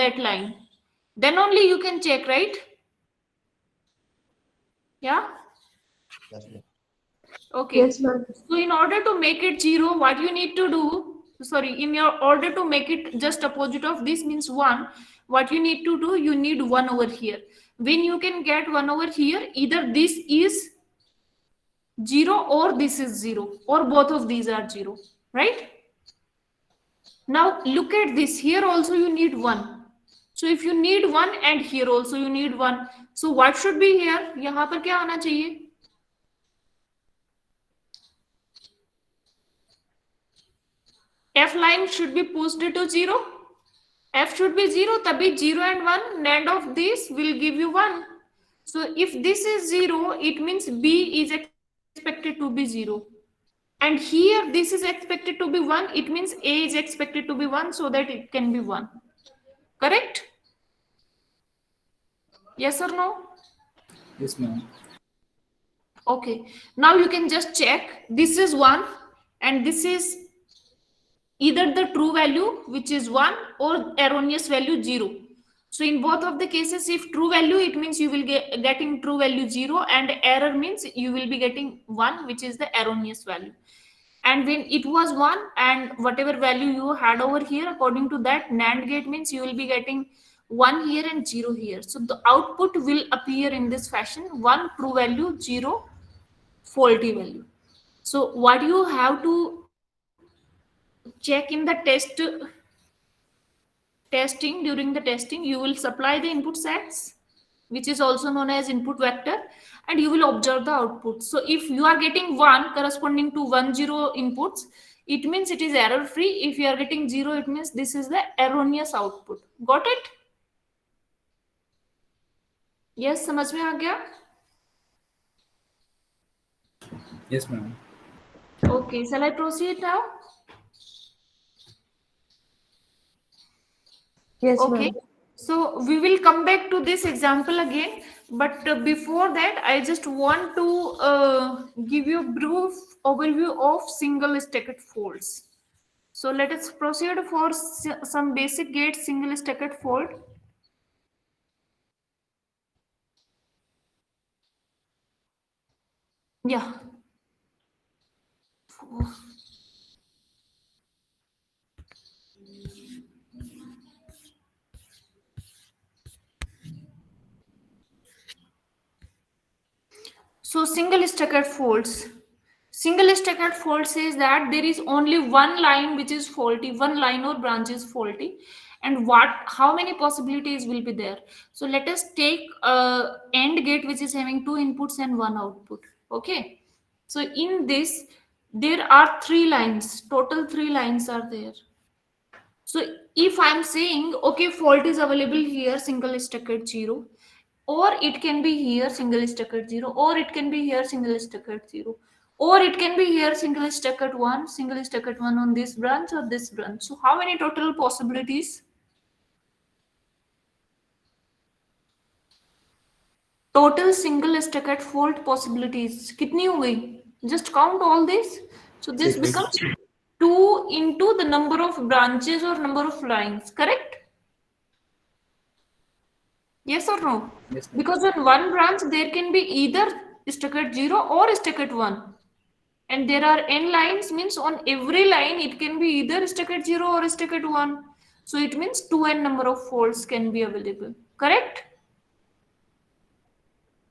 that line. Then only you can check, right? Yeah. Yes, ma'am. Okay. Yes, ma'am. So in order to make it 0, what you need to do, sorry, in your order to make it just opposite of this means 1, what you need to do, you need 1 over here. When you can get 1 over here, either this is 0 or this is 0 or both of these are 0, right? Now look at this, here also you need 1. So if you need 1 and here also you need 1, so what should be here? यहाँ पर क्या आना चाहिए? F line should be pushed to 0. F should be 0, तभी 0 and 1, NAND of this will give you 1. So if this is 0, it means B is expected to be 0. And here this is expected to be 1, it means A is expected to be 1, so that it can be 1. Correct? Yes or no? Yes, ma'am. Okay. Now you can just check. This is 1 and this is either the true value, which is 1, or erroneous value 0. So in both of the cases, if true value, it means you will get getting true value 0, and error means you will be getting 1, which is the erroneous value. And when it was 1 and whatever value you had over here, according to that, NAND gate means you will be getting 1 here and 0 here. So the output will appear in this fashion: 1 true value, 0 faulty value. So what you have to check in the testing, during the testing you will supply the input sets, which is also known as input vector, and you will observe the output. So if you are getting 1 corresponding to 10 inputs, it means it is error free. If you are getting 0, it means this is the erroneous output. Got it? Yes, समझ में आ गया? Yes, ma'am. Okay, shall I proceed now? Yes, Okay, ma'am. so we will come back to this example again, but before that, I just want to give you a brief overview of single stacked faults. So let us proceed for some basic gate single stacked fault. Yeah. So single stacked faults. Single stacked fault says that there is only one line which is faulty, one line or branch is faulty, and how many possibilities will be there. So let us take a AND gate which is having 2 inputs and 1 output. Okay. So in this, there are 3 lines. Total 3 lines are there. So if I'm saying, okay, fault is available here, single stacked 0, or it can be here single stacked 0, or it can be here single stacked 0, or it can be here single stacked 1, single stacked 1 on this branch or this branch. So how many total possibilities? Total single stacked fault possibilities कितनी हो गई? Just count all this. So this 6. becomes 2 into the number of branches or number of lines, correct? Yes or no? Yes, ma'am. Because in one branch there can be either stacked 0 or stacked 1. And there are n lines, means on every line it can be either stacked 0 or stacked 1. So it means 2n number of faults can be available. Correct?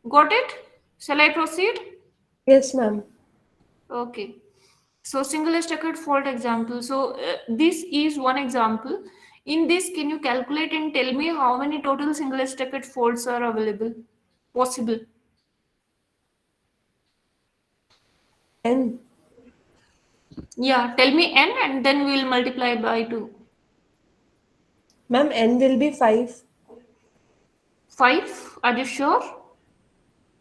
Got it? Shall I proceed? Yes, ma'am. Okay. So single stacked fault example. So this is one example. In this, can you calculate and tell me how many total single stacked faults are available? Possible. N. Yeah, tell me n and then we will multiply by 2. Ma'am, N will be 5. 5? Are you sure?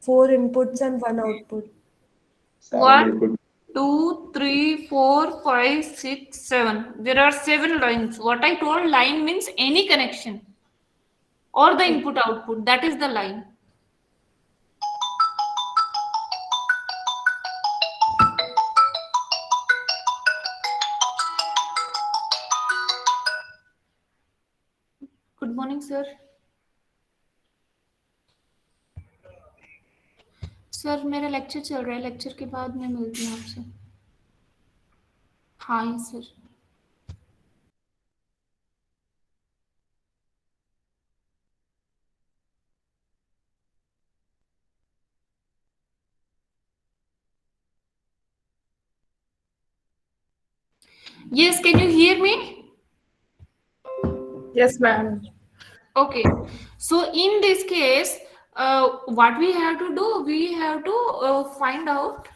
4 inputs and 1 output. 1, 2, 3, 4, 5, 6, 7. There are 7 lines. What I told, line means any connection or the input output. That is the line. Good morning. Morning sir. Sir मेरा lecture चल रहा है, lecture के बाद मैं मिलती हूँ आपसे। हाँ sir. Yes, can you hear me? Yes, ma'am. Okay. So in this case, what we have to do, we have to find out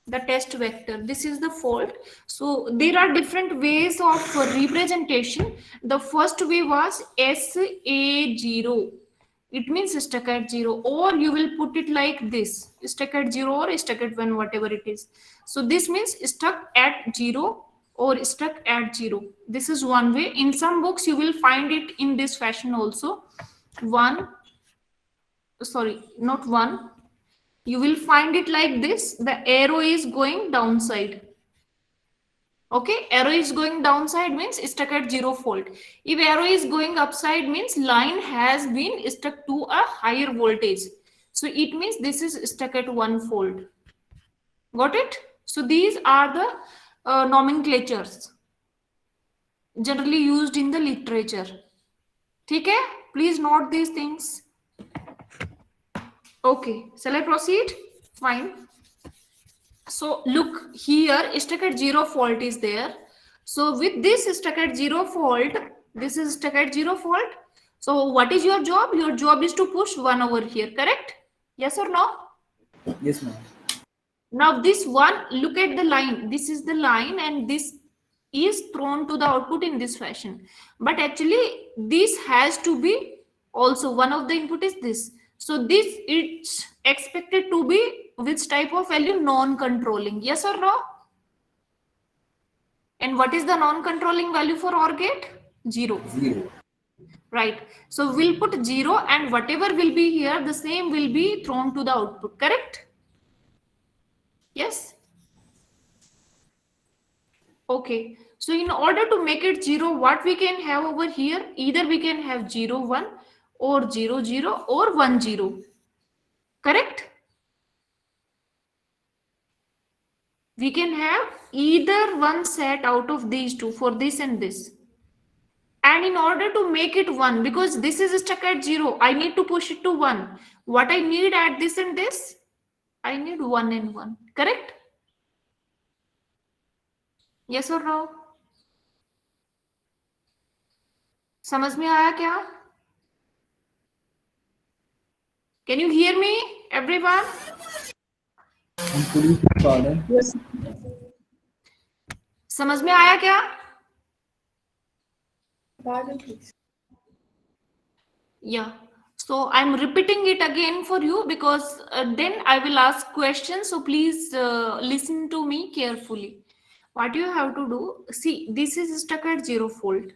the test vector. This is the fault. So there are different ways of representation. The first way was SA0. It means stuck at 0, or you will put it like this, stuck at 0 or stuck at 1, whatever it is. So this means stuck at 0 or stuck at 0. This is one way. In some books you will find it in this fashion also. One, sorry, not one, you will find it like this. The arrow is going downside. Okay, arrow is going downside means stuck at 0 volt. If arrow is going upside means line has been stuck to a higher voltage. So it means this is stuck at 1 volt. Got it? So these are the nomenclatures generally used in the literature. Okay, please note these things. Okay, shall I proceed? Fine. So look here, stuck at 0 fault is there. So with this stuck at 0 fault, this is stuck at 0 fault. So what is your job? Your job is to push 1 over here, correct? Yes or no? Yes, ma'am. Now this one, look at the line. This is the line and this is thrown to the output in this fashion. But actually this has to be also one of the input is this. So this it's expected to be which type of value? Non-controlling. Yes or no? And what is the non-controlling value for OR gate? 0. 0. Right. So we'll put 0 and whatever will be here, the same will be thrown to the output. Correct? Yes. Okay. So in order to make it 0, what we can have over here? Either we can have 0, 1 or 0, 0 or 1, 0. Correct? We can have either one set out of these two for this and this. And in order to make it 1, because this is stuck at 0, I need to push it to 1. What I need at this and this? I need 1 and 1. Correct? Yes or no? समझ में आया क्या? Can you hear me, everyone? And could you please pardon? Yes. समझ में आया क्या? Pardon, please. Yeah. So I'm repeating it again for you because then I will ask questions. So please listen to me carefully. What you have to do, see, this is stuck at 0 volt.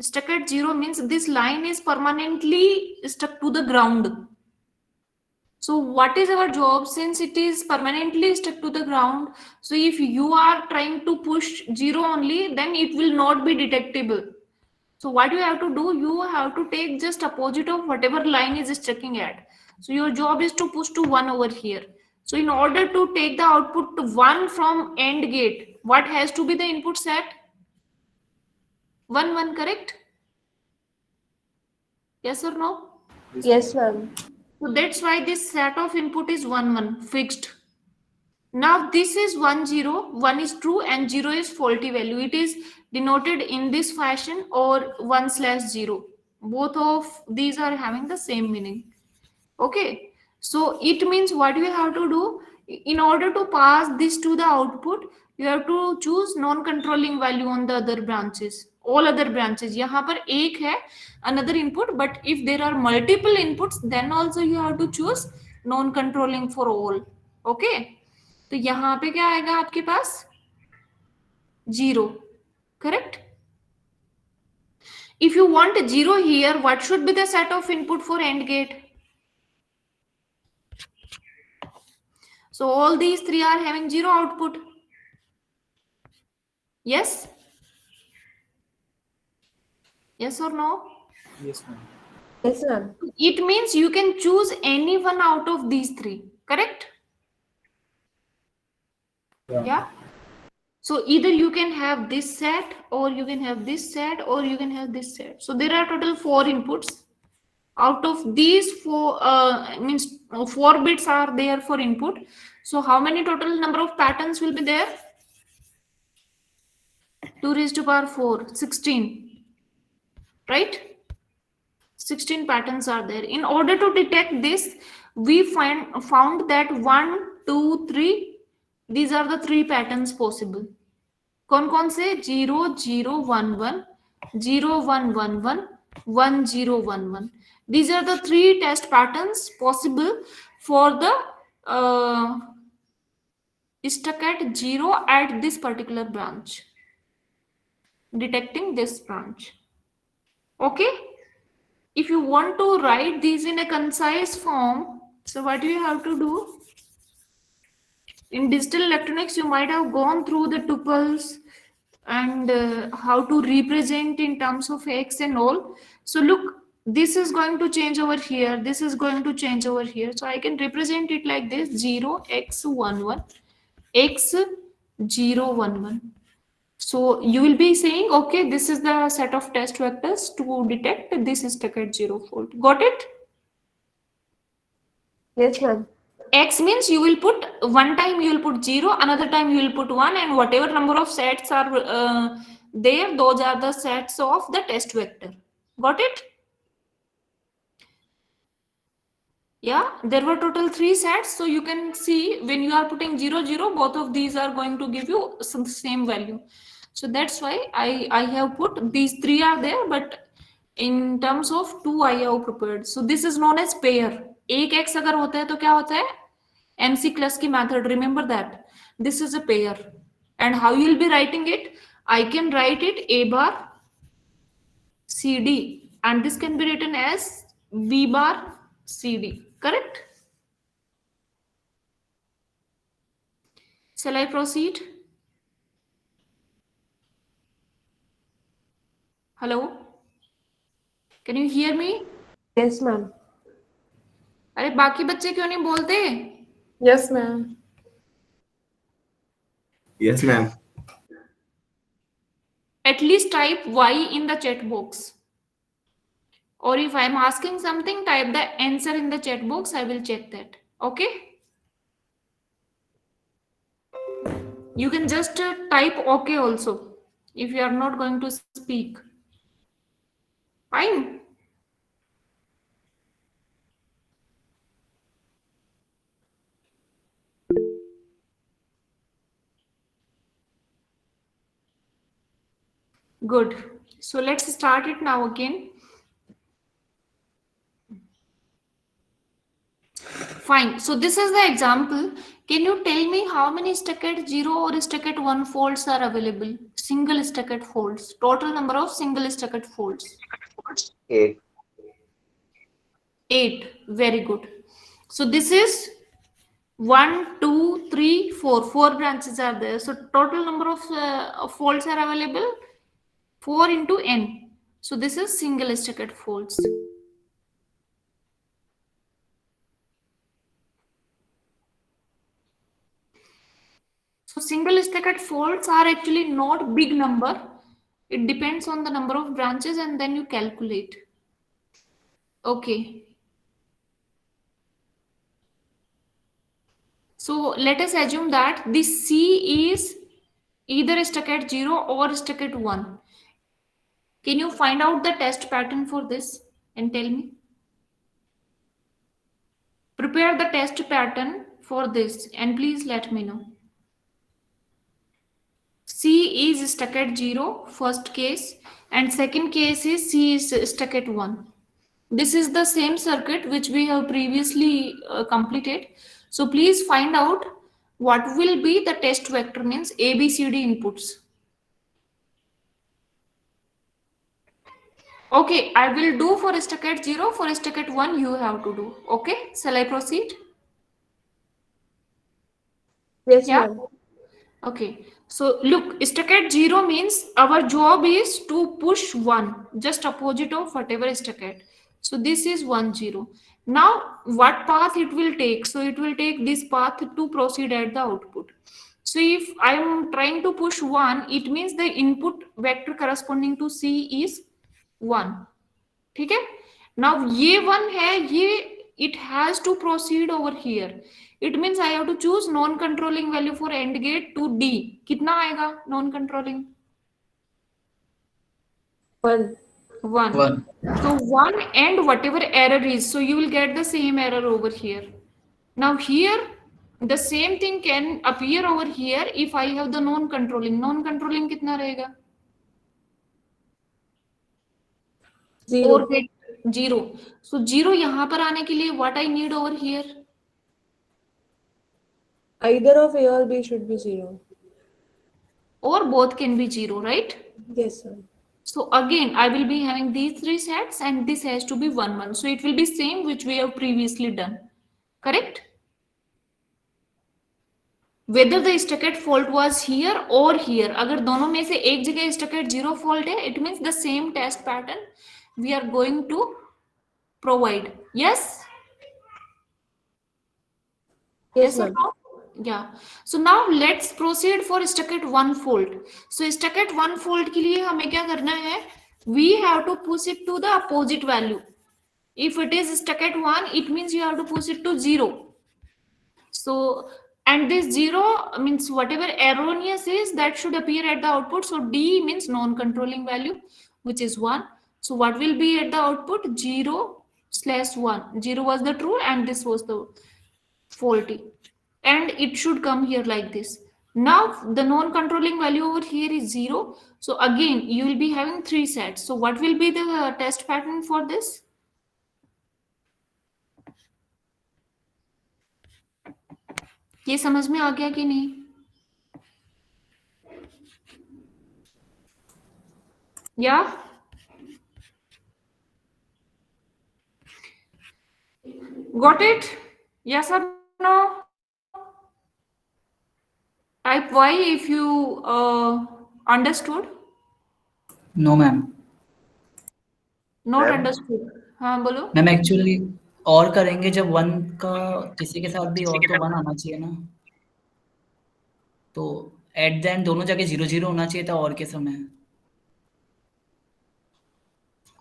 Stuck at 0 means this line is permanently stuck to the ground. So what is our job? Since it is permanently stuck to the ground, so if you are trying to push 0 only, then it will not be detectable. So what you have to do, you have to take just opposite of whatever line is sticking at. So your job is to push to 1 over here. So in order to take the output to 1 from AND gate, what has to be the input set? 1, 1, correct? Yes or no? Yes, ma'am. So that's why this set of input is 1, 1, fixed. Now this is 1, 0, 1 is true and 0 is faulty value. It is denoted in this fashion or 1 slash 0. Both of these are having the same meaning. Okay. So it means what you have to do, in order to pass this to the output, you have to choose non-controlling value on the other branches. All other branches. यहाँ पर एक है another input, but if there are multiple inputs, then also you have to choose non-controlling for all. Okay. तो यहाँ पे क्या आएगा आपके पास? 0. Correct? If you want 0 here, what should be the set of input for AND gate? So all these three are having 0 output. Yes? Yes or no? Yes, ma'am. Yes, ma'am. It means you can choose any one out of these three, correct? Yeah. Yeah. So either you can have this set, or you can have this set, or you can have this set. So there are total 4 inputs. Out of these four, means 4 bits are there for input. So how many total number of patterns will be there? 2 raised to power 4, 16, right? 16 patterns are there. In order to detect this, we found that 1, 2, 3, these are the 3 patterns possible. कौन से 0 0 1 1 0 1 1 1 1 0 1 1. These are the 3 test patterns possible for the stuck at 0 at this particular branch, detecting this branch. Okay, if you want to write these in a concise form, so what do you have to do? In digital electronics, you might have gone through the tuples and how to represent in terms of x and all. So look, this is going to change over here, this is going to change over here. So I can represent it like this: 0 x 1 1 x 0 1 1. So you will be saying, okay, this is the set of test vectors to detect this stuck at 0 fault. Got it? Yes, ma'am. X means you will put one time you will put 0, another time you will put 1, and whatever number of sets are there, those are the sets of the test vector. Got it? Yeah, there were total 3 sets. So you can see when you are putting 0 0, both of these are going to give you some same value. So that's why I have put these 3 are there, but in terms of 2 I have prepared. So this is known as pair. एक x अगर होता है तो क्या होता है? MC class की method. Remember that. This is a pair. And how you will be writing it? I can write it A bar CD, and this can be written as B bar CD. Correct? Shall I proceed? Hello? Can you hear me? Yes, ma'am. अरे बाकी बच्चे क्यों नहीं बोलते? Yes, ma'am. Yes, ma'am. At least type Y in the chat box. Or if I'm asking something, type the answer in the chat box. I will check that. Okay? You can just type OK also if you are not going to speak. Fine. Good. So let's start it now again. Fine. So this is the example. Can you tell me how many stuck at 0 or stuck at 1 folds are available? Single stuck at folds. Total number of single stuck at folds. 8. 8. Very good. So this is 1, 2, 3, 4. 4 branches are there. So total number of folds are available 4 into n. So this is single stuck at folds. So single stacked folds are actually not big number. It depends on the number of branches and then you calculate. Okay. So let us assume that this C is either stuck at 0 or stuck at 1. Can you find out the test pattern for this and tell me? Prepare the test pattern for this and please let me know. C is stuck at 0, first case, and second case is C is stuck at 1. This is the same circuit which we have previously completed. So please find out what will be the test vector, means ABCD inputs. Okay, I will do for stuck at 0, for stuck at 1 you have to do. Okay, shall I proceed? Yes, Yeah. ma'am. Okay, so look, stuck at 0 means our job is to push 1, just opposite of whatever is stuck at. So this is 1, 0. Now, what path it will take? So it will take this path to proceed at the output. So if I am trying to push 1, it means the input vector corresponding to C is 1. ठीक है. Now ये 1 है, ये it has to proceed over here. It means I have to choose non-controlling value for AND gate to D. कितना आएगा non-controlling? 1. 1. 1. So 1 and whatever error is, so you will get the same error over here. Now here, the same thing can appear over here if I have the non-controlling. Non-controlling कितना रहेगा? 0. Or get 0. So 0 यहाँ पर आने के लिए what I need over here? Either of A or B should be 0. Or both can be 0, right? Yes, sir. So again, I will be having these 3 sets and this has to be 1, 1. So it will be same which we have previously done. Correct? Whether the stuck fault was here or here, अगर दोनों में से एक जगह stuck 0 fault है, it means the same test pattern we are going to provide. Yes? Yes, or ma'am. no? Yeah. So now let's proceed for stuck at 1 fault. So stuck at 1 fault के लिए हमें क्या करना है? We have to push it to the opposite value. If it is stuck at 1, it means you have to push it to 0. So, and this 0 means whatever erroneous is, that should appear at the output. So D means non-controlling value, which is 1. So what will be at the output? 0/1. 0 was the true and this was the faulty. And it should come here like this. Now the non-controlling value over here is 0. So again, you will be having 3 sets. So what will be the test pattern for this? ये समझ में आ गया कि नहीं? Yeah? Got it? Yes or no? Type Y if you understood. No, ma'am. Not Ma'am? understood. हाँ बोलो. Ma'am actually और करेंगे जब 1 का किसी के साथ भी और तो 1 आना चाहिए ना. तो एट द एंड दोनों जगह 0 0 होना चाहिए था और के समय.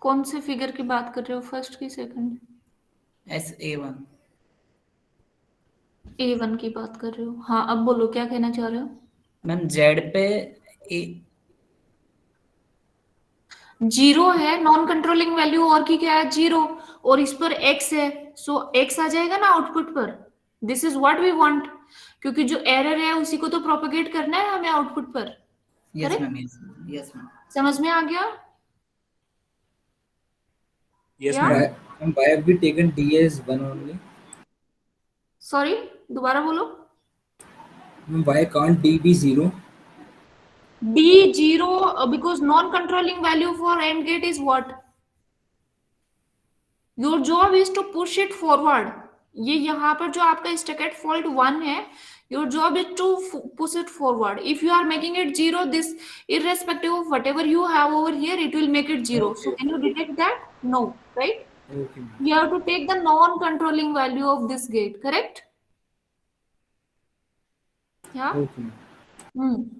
कौन से फिगर की बात कर रहे हो, फर्स्ट की सेकंड? SA1. A1 की बात कर रहे हो. हाँ अब बोलो क्या कहना चाह रहे हो. मैम जेड पे ए 0 है, नॉन कंट्रोलिंग वैल्यू और की क्या है 0 और इस पर x है. सो x आ जाएगा ना आउटपुट पर. This is what we want, क्योंकि जो एरर है उसी को तो प्रोपेगेट करना है हमें आउटपुट पर. Yes Correct? Ma'am. Yes ma'am. समझ में आ गया? Yes, Yeah? ma'am. Why have we taken D as 1 only? Sorry दोबारा बोलो. Why can't D be 0? D 0 because non-controlling value for AND gate is what? Your job is to push it forward. ये यहाँ पर जो आपका stuck at fault 1 है, your job is to push it forward. If you are making it 0, this irrespective of whatever you have over here, it will make it 0. So can you detect that? No, right? Okay, ma'am. You have to take the non-controlling value of this gate, correct? Yeah. Okay, ma'am.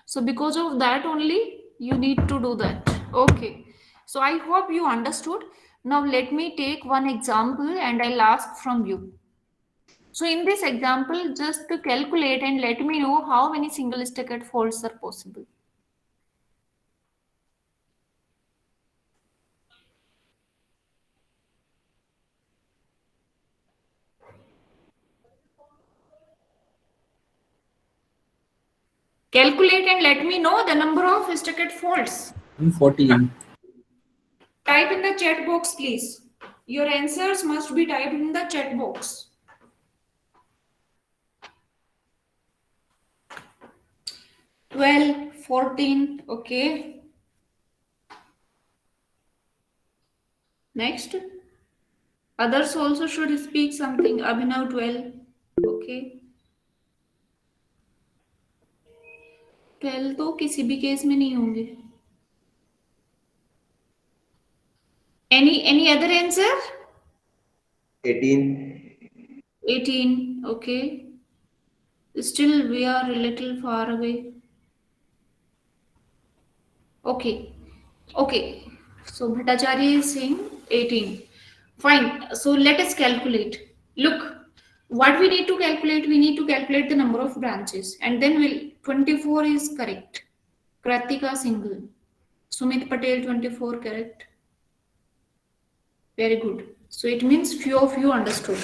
So because of that only you need to do that. Okay. So I hope you understood. Now let me take one example and I'll ask from you. So in this example, just to calculate and let me know how many single stacked faults are possible. Calculate and let me know the number of stacked faults. 14. Type in the chat box, please. Your answers must be typed in the chat box. 12, 14, okay. Next. Others also should speak something. Abhinav 12, okay. 12 तो किसी भी case में नहीं होंगे. Any other answer? 18. 18. Okay. Still we are a little far away. Okay. Okay. So Bhattacharya is saying 18. Fine. So let us calculate. Look, what we need to calculate, we need to calculate the number of branches, and then 24 is correct. Kratika single. Sumit Patel 24 correct. Very good. So it means few of you understood.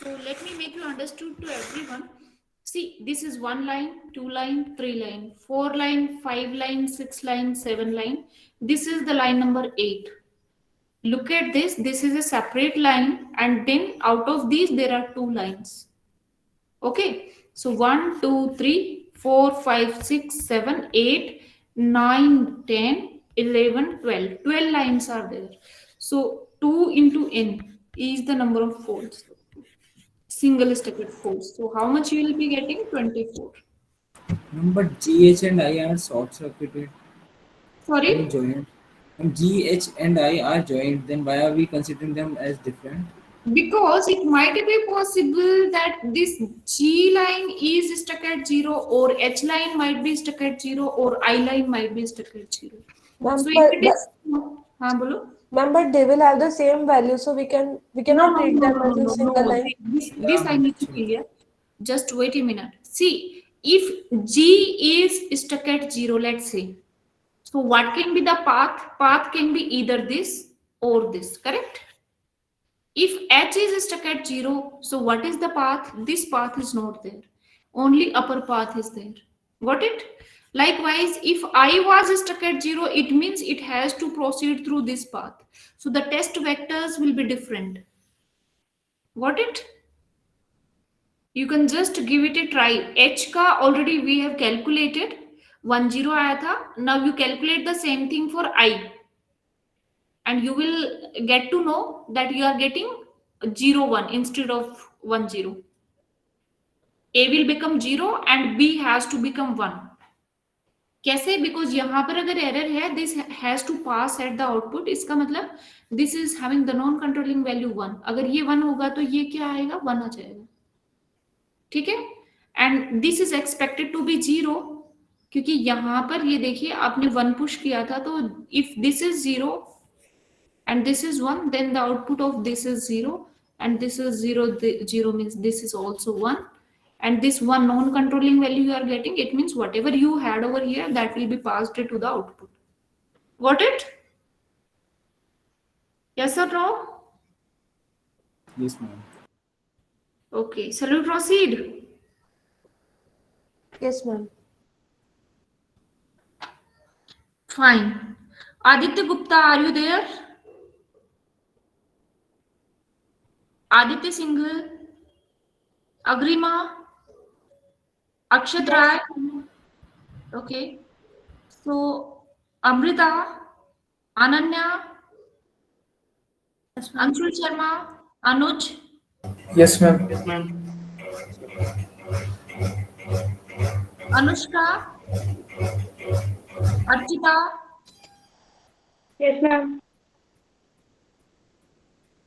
So let me make you understood to everyone. See, this is 1 line, 2 line, 3 line, 4 line, 5 line, 6 line, 7 line. This is the line number 8. Look at this. This is a separate line, and then out of these there are 2 lines. Okay. So 1, 2, 3, 4, 5, 6, 7, 8, 9, 10, 11, 12. 12 lines are there. So 2 into n is the number of folds. Single staggered folds. So how much you will be getting? 24. But GH and I are short circuited. Sorry? Joined. And GH and I are joined. Then why are we considering them as different? Because it might be possible that this G line is stuck at 0, or H line might be stuck at 0, or I line might be stuck at 0. Ma'am, So if it is, हाँ बोलो. Ma'am, but they will have the same value, so we cannot treat them as a single line. This I need to clear. Just wait a minute. See, if G is stuck at 0, let's say, so what can be the path? Path can be either this or this, correct? If H is stuck at 0, so what is the path? This path is not there. Only upper path is there. Got it? Likewise, if I was stuck at 0, it means it has to proceed through this path. So the test vectors will be different. Got it? You can just give it a try. H ka already we have calculated. 1 0 आया था. Now you calculate the same thing for I. And you will get to know that you are getting 0 1 instead of 1 0. A will become 0 and B has to become 1. कैसे? Because यहाँ पर अगर error है, this has to pass at the output. इसका मतलब this is having the non-controlling value 1. अगर ये 1 होगा तो ये क्या आएगा? 1 आ जाएगा. ठीक है? And this is expected to be 0, क्योंकि यहाँ पर ये देखिए आपने 1 पुश किया था, तो if this is 0 and this is 1, then the output of this is 0, and this is 0. 0 means this is also 1, and this one non-controlling value you are getting, it means whatever you had over here, that will be passed to the output. Got it? Yes or no? Yes, ma'am. Okay, shall we proceed? Yes, ma'am. Fine. Aditya Gupta, are you there? Aditya Singhal, Agrima, Akshat Rai. Okay. So, Amrita, Ananya, Anshul Sharma, Anuj. Yes, ma'am. Yes, ma'am. Anushka, Archita, Yes, ma'am.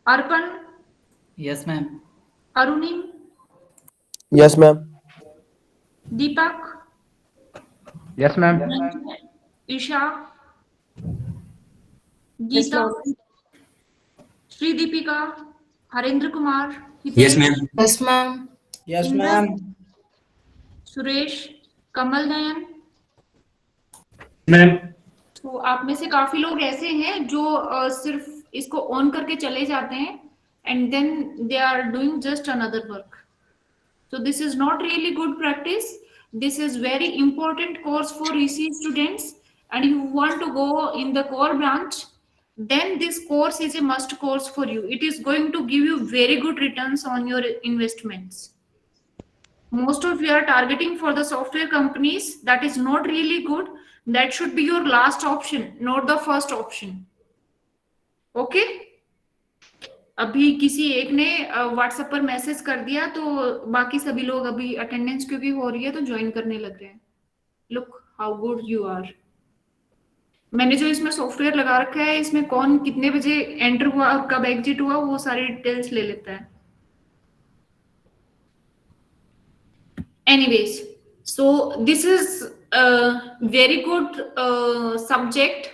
Arpan, Yes, ma'am. Arunim, Yes, ma'am. Deepak, Yes, ma'am. Isha, Yes, Geeta, ma'am. Sri Deepika, Harendra Kumar, Yes, Hitesh, ma'am. Yes, ma'am. Yes, Indra, ma'am. Suresh, Kamal Nayan. Ma'am. तो आप में से काफी लोग ऐसे हैं जो सिर्फ इसको ऑन करके चले जाते हैं and then they are doing just another work. So this is not really good practice. This is very important course for EC students, and you want to go in the core branch, then this course is a must course for you. It is going to give you very good returns on your investments. Most of you are targeting for the software companies. That is not really good. That should be your last option, not the first option. Okay? अभी किसी एक ने WhatsApp पर message कर दिया, तो बाकी सभी लोग अभी अटेंडेंस क्योंकि हो रही है तो ज्वाइन करने लग रहे हैं. Look how good you are. मैंने जो इसमें सॉफ्टवेयर लगा रखा है, इसमें कौन कितने बजे एंटर हुआ और कब एग्जिट हुआ, वो सारी डिटेल्स ले लेता है. Anyways, so this is a very good subject.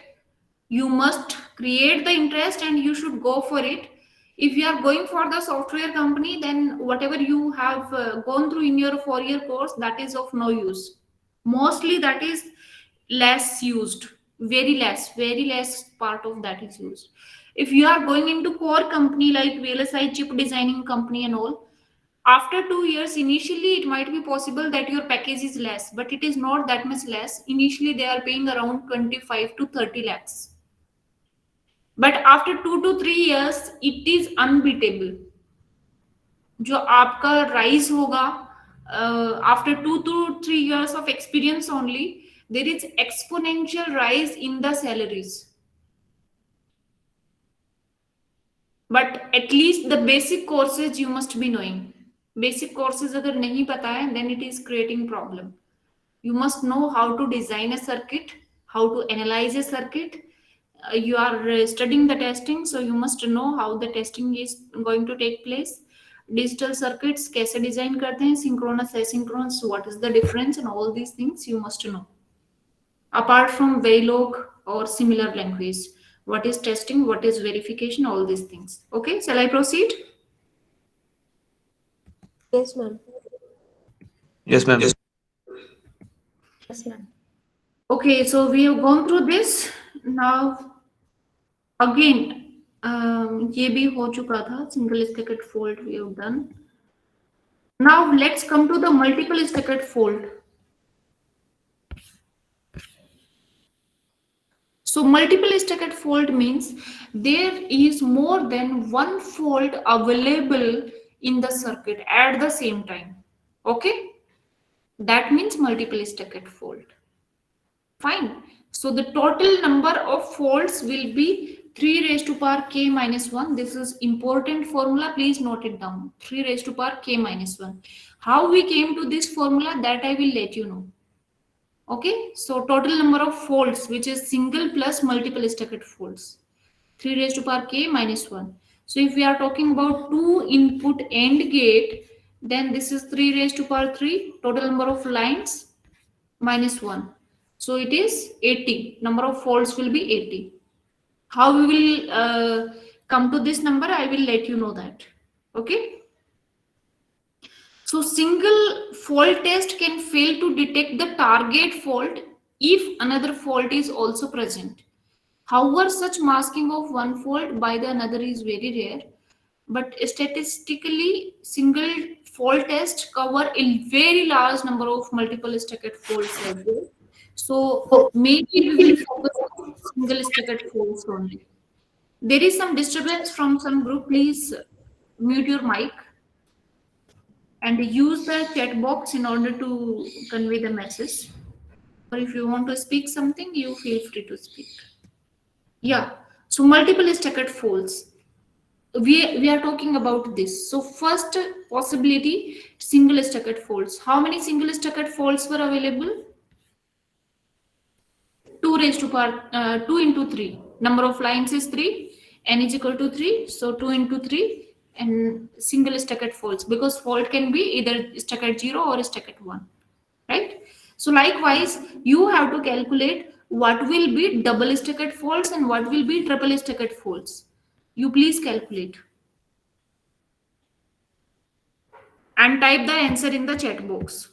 You must create the interest and you should go for it. If you are going for the software company, then whatever you have gone through in your 4-year course, that is of no use. Mostly that is less used, very less part of that is used. If you are going into core company like VLSI, chip designing company and all, after 2 years, initially it might be possible that your package is less, but it is not that much less. Initially they are paying around 25 to 30 lakhs, but after 2 to 3 years it is unbeatable. जो आपका rise होगा after 2 to 3 years of experience only, there is exponential rise in the salaries. But at least the basic courses you must be knowing. Basic courses अगर नहीं पता है, then it is creating problem. You must know how to design a circuit, how to analyze a circuit. You are studying the testing, so you must know how the testing is going to take place. Digital circuits कैसे design करते हैं, synchronous, asynchronous, what is the difference, and all these things you must know. Apart from Verilog or similar language, what is testing, what is verification, all these things. Okay, shall I proceed? Yes, ma'am. Yes, ma'am. Yes, ma'am. Okay, so we have gone through this. Now again, ये भी हो चुका था. Single stacked fault we have done. Now let's come to the multiple stacked fault. So multiple stacked fault means there is more than one fault available in the circuit at the same time. Okay, that means multiple stacked fault. Fine. So the total number of faults will be 3 raised to power k minus 1. This is important formula. Please note it down. 3 raised to power k minus 1. How we came to this formula, that I will let you know. Okay. So total number of faults, which is single plus multiple stacked faults. 3 raised to power k minus 1. So if we are talking about 2 input AND gate, then this is 3 raised to power 3. Total number of lines minus 1. So it is 80. Number of faults will be 80. How we will come to this number, I will let you know that. Okay. So single fault test can fail to detect the target fault if another fault is also present. However, such masking of one fault by the another is very rare. But statistically, single fault test cover a very large number of multiple stacked faults as well. So maybe we will focus on single stacked faults only. There is some disturbance from some group. Please mute your mic and use the chat box in order to convey the message. Or if you want to speak something, you feel free to speak. Yeah. So multiple stacked faults. We are talking about this. So first possibility, single stacked faults. How many single stacked faults were available? 2 raised to power 2 into 3. Number of lines is 3. N is equal to 3. So 2 into 3 and single stacked faults, because fault can be either stacked 0 or stacked 1. Right? So likewise, you have to calculate what will be double stacked faults and what will be triple stacked faults. You please calculate and type the answer in the chat box.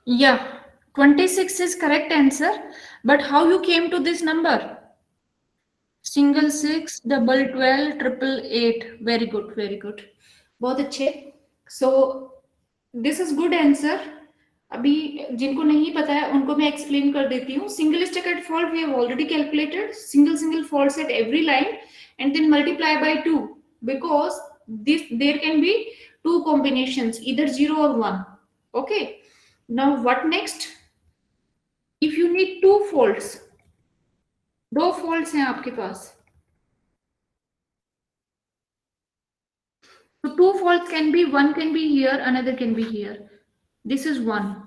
Yeah, 26 is correct answer. But how you came to this number? Single 6, double 12, triple 8. Very good, very good. बहुत अच्छे. So this is good answer. अभी जिनको नहीं पता है उनको मैं explain कर देती हूँ. Single staggered fault we have already calculated. Single faults at every line and then multiply by 2 because there can be two combinations, either 0 or 1. Okay. Now what next? If you need two faults, दो faults हैं आपके पास. So two faults can be, one can be here, another can be here. This is one.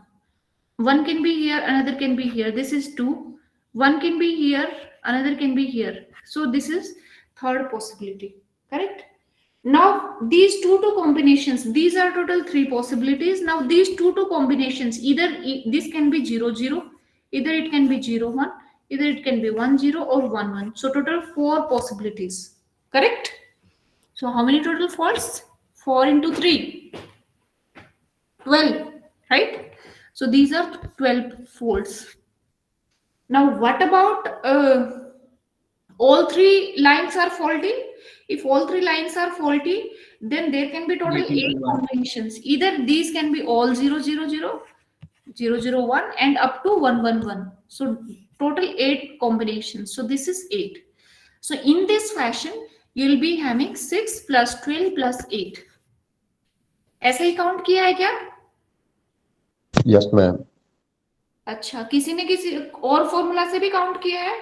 One can be here, another can be here. This is two. One can be here, another can be here. So this is third possibility. Correct? Now these two combinations, these are total 3 possibilities. Now these two combinations, either this can be 0 0, either it can be 0 1, either it can be 1 0 or 1 1. So total 4 possibilities. Correct? So how many total faults? 4 into 3. 12, right? So these are 12 faults. Now what about all 3 lines are faulty? If all 3 lines are faulty, then there can be total 8 combinations. Either these can be all 0 0 0, 0 0 1 and up to 1 1 1. So total 8 combinations. So this is 8. So in this fashion, you will be having 6 plus 12 plus 8. ऐसे ही count किया है क्या? Yes ma'am. अच्छा, किसी ने किसी और formula से भी काउंट किया है?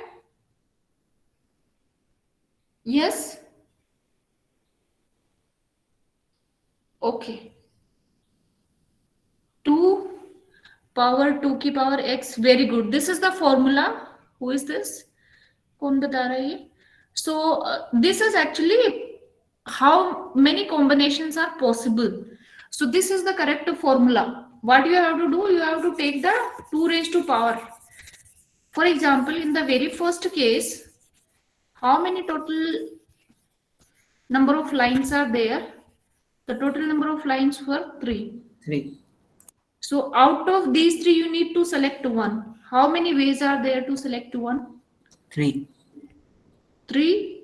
यस. ओके. 2 power 2 की power x. Very good. This is the formula. Who is this? कौन बता रहा है ये? So this is actually how many combinations are possible. So this is the correct formula. What you have to do, you have to take the 2 raised to power. For example, in the very first case, how many total number of lines are there? The total number of lines were 3. 3. So out of these 3, you need to select one. How many ways are there to select one? 3. 3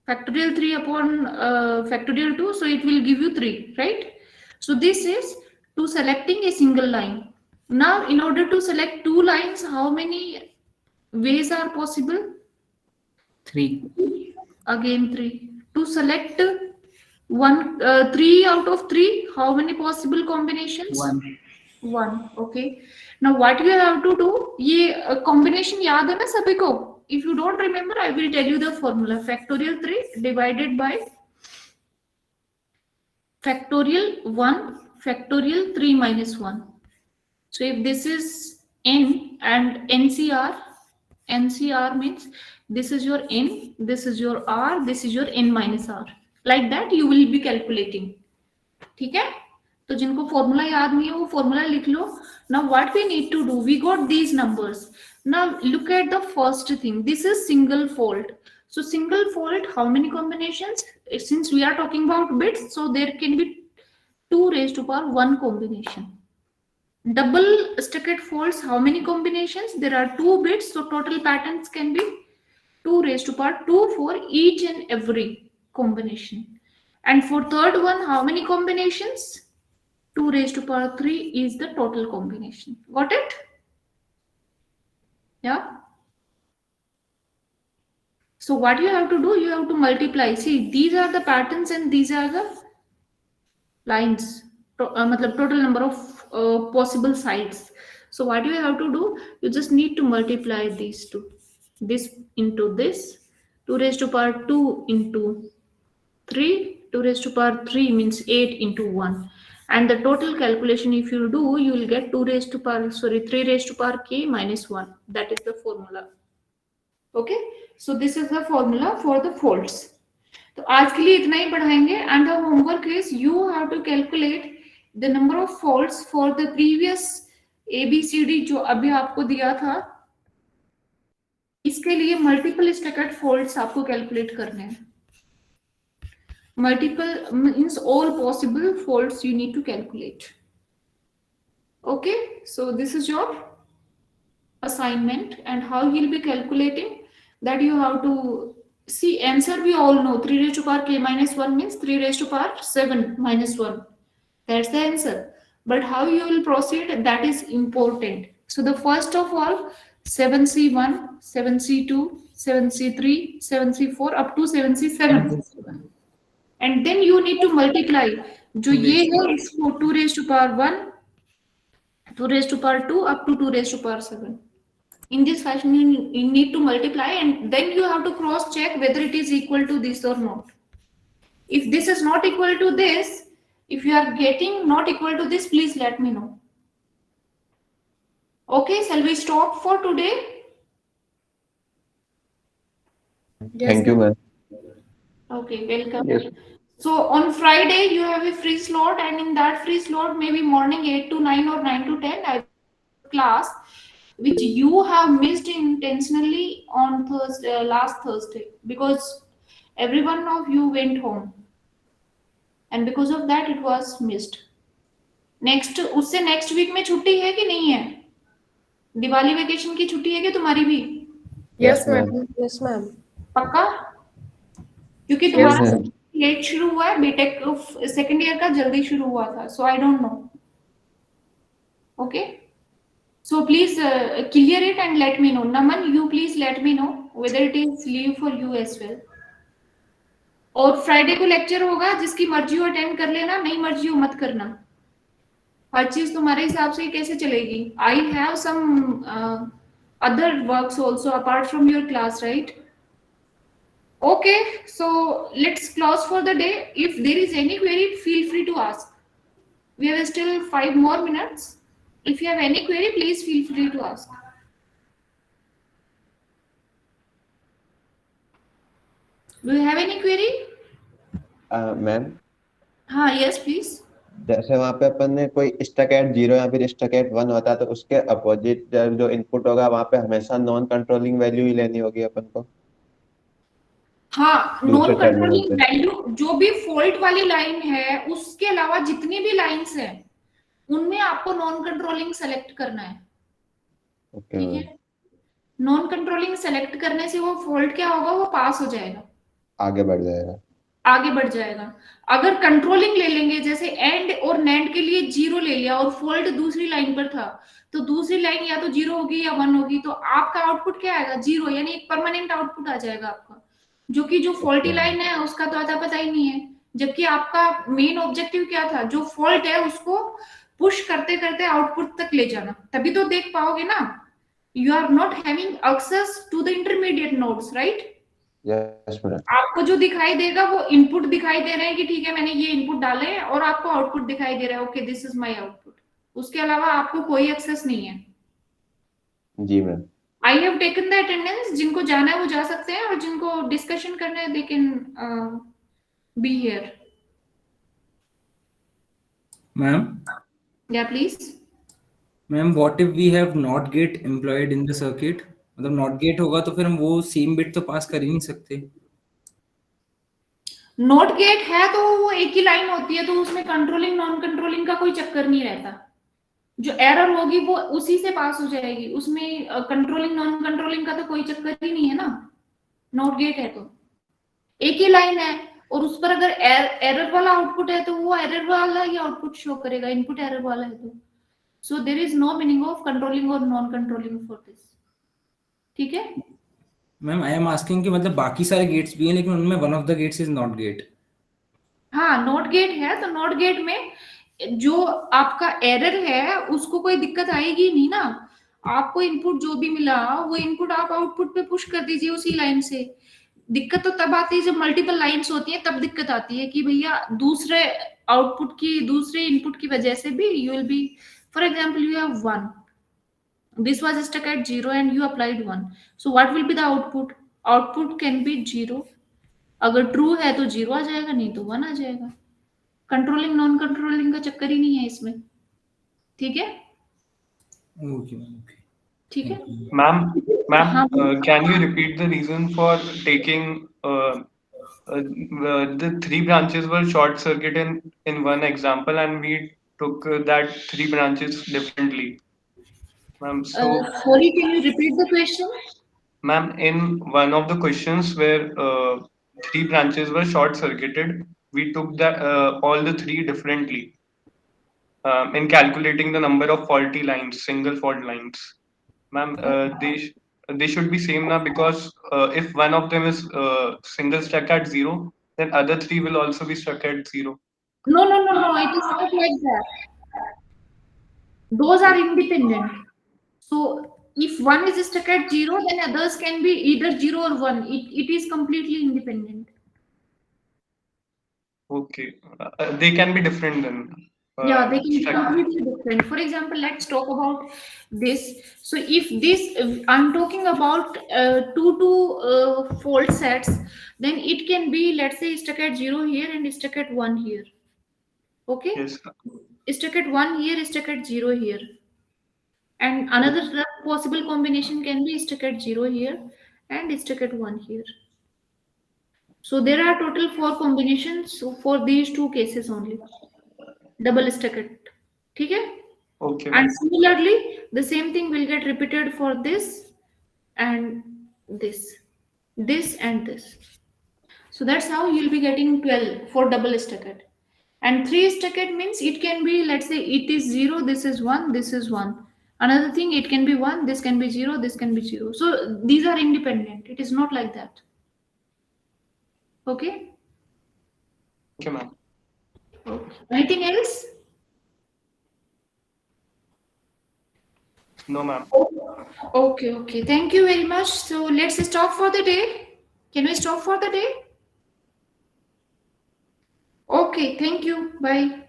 factorial 3 upon factorial 2, so it will give you 3, right? So this is to selecting a single line. Now in order to select 2 lines, how many ways are possible? 3. Again 3. To select 3 out of 3, how many possible combinations? 1. Okay. Now what you have to do, ये combination याद है ना सभी को? If you don't remember, I will tell you the formula. Factorial 3 divided by factorial 1, factorial 3 minus 1. So if this is n and NCR means this is your n, this is your r, this is your n minus r. Like that you will be calculating. ठीक है? तो जिनको formula याद नहीं है वो formula लिख लो. Now what we need to do, we got these numbers. Now look at the first thing. This is single fault. So single fault, how many combinations? Since we are talking about bits, so there can be 2 raised to power 1 combination. Double stacked faults, how many combinations? There are 2 bits, so total patterns can be 2 raised to power 2 for each and every combination. And for third one, how many combinations? 2 raised to power 3 is the total combination. Got it? Yeah. So what you have to do, you have to multiply. See, these are the patterns and these are the lines. मतलब total number of possible sides. So what you have to do, you just need to multiply these two. This into this. 2 raised to power 2 into 3. 2 raised to power 3 means 8 into 1. And the total calculation, if you do, you will get 3 raised to power k minus 1. That is the formula. Okay. So this is the formula for the faults. तो आज के लिए इतना ही पढ़ाएंगे. And the homework is you have to calculate the number of faults for the previous ABCD जो अभी आपको दिया था. इसके लिए multiple stacked faults आपको calculate करने हैं. Multiple means all possible faults you need to calculate. Okay, so this is your assignment, and how you'll be calculating that. You have to see answer. We all know 3 raised to power k minus 1 means 3 raised to power 7 minus 1. That's the answer. But how you will proceed, that is important. So the first of all, 7c1, 7c2, 7c3, 7c4 up to 7c7, and then you need to multiply. जो ये है इसको 2 raised to power 1, 2 raised to power 2 up to 2 raised to power 7. In this fashion, you need to multiply, and then you have to cross check whether it is equal to this or not. If this is not equal to this, if you are getting not equal to this, please let me know. Okay, shall we stop for today? Thank you, ma'am. Okay, welcome. Yes. So on Friday you have a free slot, and in that free slot, maybe morning 8 to 9 or 9 to 10, I have class which you have missed intentionally on Thursday, last Thursday, because every one of you went home, and because of that it was missed. Next उससे next week में छुट्टी है कि नहीं है? Diwali vacation की छुट्टी है कि तुम्हारी भी? Yes, ma'am. Yes, ma'am. पक्का? क्योंकि तुम्हारा लेट शुरू हुआ है, बीटेक सेकंड ईयर का जल्दी शुरू हुआ था, so I don't know. Okay, so please clear it and let me know. Naman, you please let me know whether it is leave for you as well. और Friday को lecture होगा, जिसकी मर्जी हो अटेंड कर लेना, नहीं मर्जी हो मत करना. हर चीज तुम्हारे हिसाब से कैसे चलेगी? I have some other works also apart from your class, right? Okay, so let's close for the day. If there is any query, feel free to ask. We have still 5 more minutes. If you have any query, please feel free to ask. Do you have any query? Ma'am, हाँ, yes, please. जैसे वहाँ पे अपन ने कोई stuck at 0 या फिर stuck at 1 होता है, तो उसके अपोजिट जो इनपुट होगा वहाँ पे हमेशा नॉन कंट्रोलिंग वैल्यू ही लेनी होगी अपन को. हाँ, दूसरे नॉन टर्मिनल कंट्रोलिंग पे. वैल्यू जो भी फॉल्ट वाली लाइन है, उसके अलावा जितनी भी लाइंस हैं, उनमें आपको नॉन कंट्रोलिंग सेलेक्ट करना है. ओके ठीक है? नॉन कंट्रोलिंग सेलेक्ट करने से वो फॉल्ट क्या होगा, वो पास हो जाएगा, आगे बढ़ जाएगा. आगे बढ़ जाएगा. अगर कंट्रोलिंग ले लेंगे, जैसे एंड और नैंड के लिए 0 ले लिया और फॉल्ट दूसरी लाइन पर था, तो दूसरी लाइन या तो 0 होगी या 1 होगी, तो आपका आउटपुट क्या आएगा? 0, यानी एक परमानेंट आउटपुट आ जाएगा आपका, जो कि जो फॉल्टी लाइन है उसका तो आता पता ही नहीं है. जबकि आपका मेन ऑब्जेक्टिव क्या था? जो फॉल्ट है उसको पुश करते करते आउटपुट तक ले जाना, तभी तो देख पाओगे ना. You are not having access to the intermediate nodes, right? Yes ma'am. आपको जो दिखाई देगा वो इनपुट दिखाई दे रहे हैं कि ठीक है मैंने ये इनपुट डाले हैं, और आपको आउटपुट दिखाई दे रहा है, okay this is my output. उसके अलावा आपको कोई एक्सेस नहीं है. जी ma'am. I have taken the attendance. जिनको जाना है वो जा सकते हैं, और जिनको डिस्कशन करना है they can be here. Ma'am, या please. Ma'am, what if we have not get employed in the circuit? मतलब नॉट गेट होगा तो फिर हम वो सेम बिट तो पास कर ही नहीं सकते. नॉट गेट है तो वो एक ही लाइन होती है, तो उसमें कंट्रोलिंग नॉन कंट्रोलिंग का कोई चक्कर नहीं रहता. जो एरर होगी वो उसी से पास हो जाएगी, उसमें कंट्रोलिंग नॉन कंट्रोलिंग का तो कोई चक्कर ही नहीं है ना. नॉट गेट है तो एक ही लाइन है, और उस पर अगर एरर वाला आउटपुट है तो वो एरर वाला ही आउटपुट शो करेगा, इनपुट एरर वाला है तो. So there is no meaning of controlling और नॉन कंट्रोलिंग फॉर दिस. ठीक है मैम, आई एम आस्किंग कि मतलब बाकी सारे गेट्स भी हैं, लेकिन उनमें one of the gates is not gate. हाँ, नॉट गेट है तो नॉट गेट में जो आपका एरर है उसको कोई दिक्कत आएगी नहीं ना. आपको इनपुट जो भी मिला वो इनपुट आप आउटपुट पे पुश कर दीजिए उसी लाइन से. दिक्कत तो तब आती है जब मल्टीपल लाइंस होती हैं, तब दिक्कत आती है कि भैया दूसरे आउटपुट की, दूसरे इनपुट की वजह से भी you will be, for example you have 1, this was stuck at 0 and you applied 1, so what will be the output? Output can be 0. अगर ट्रू है तो 0 आ जाएगा, नहीं तो 1 आ जाएगा. कंट्रोलिंग नॉन कंट्रोलिंग का चक्कर ही नहीं है इसमें. ठीक है? Okay ma'am. ठीक है Ma'am, हाँ. can you repeat the reason for taking the 3 branches were short circuit in one example, and we took that 3 branches differently. Ma'am, so Sorry, can you repeat the question? ma'am, in one of the questions where 3 branches were short circuited, we took that all the 3 differently in calculating the number of faulty lines, single fault lines. Ma'am, they should be same now, because if one of them is single stuck at 0, then other 3 will also be stuck at 0. No, no, no, no. It is not like that. Those are independent. So if one is stuck at 0, then others can be either 0 or 1. It is completely independent. Okay, they can be different then. Yeah, they can be stuck- completely different. For example, let's talk about this. So if this, I'm talking about two fault sets, then it can be, let's say, stuck at 0 here and stuck at 1 here. Okay? Yes. Stuck at 1 here, stuck at 0 here. And another possible combination can be stuck at 0 here and stuck at 1 here. So there are total 4 combinations for these 2 cases only. Double stuck at. Okay? Okay. And similarly, the same thing will get repeated for this and this and this. So that's how you'll be getting 12 for double stacked. And 3 stacked means it can be, let's say it is 0, this is 1, this is 1. Another thing, it can be 1, this can be 0, this can be 0. So these are independent. It is not like that. Okay? Okay, ma'am. Okay. Anything else? No, ma'am. Okay, okay. Thank you very much. So let's stop for the day. Can we stop for the day? Okay, thank you. Bye.